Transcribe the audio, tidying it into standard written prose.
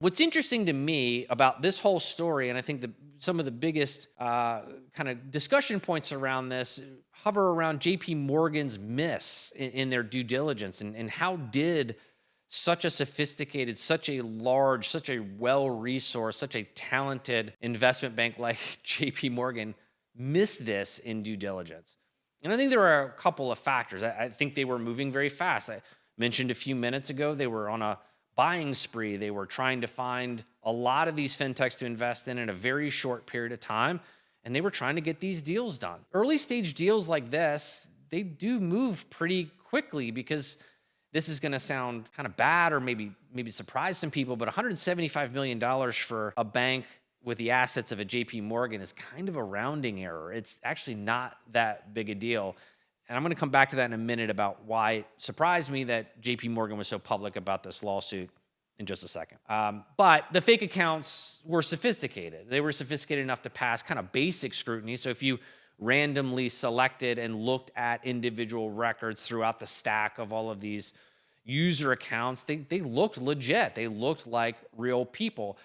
What's interesting to me about this whole story, and I think some of the biggest kind of discussion points around this hover around JP Morgan's miss in their due diligence, and how did such a sophisticated, such a large, such a well-resourced, such a talented investment bank like JP Morgan miss this in due diligence? And I think there are a couple of factors. I think they were moving very fast. I mentioned a few minutes ago, they were on a buying spree. They were trying to find a lot of these fintechs to invest in a very short period of time, and they were trying to get these deals done. Early stage deals like this, they do move pretty quickly, because this is going to sound kind of bad or maybe surprise some people, but $175 million for a bank with the assets of a JP Morgan is kind of a rounding error. It's actually not that big a deal. And I'm going to come back to that in a minute about why it surprised me that JP Morgan was so public about this lawsuit in just a second. But the fake accounts were sophisticated. They were sophisticated enough to pass kind of basic scrutiny. So if you randomly selected and looked at individual records throughout the stack of all of these user accounts, they looked legit. They looked like real people.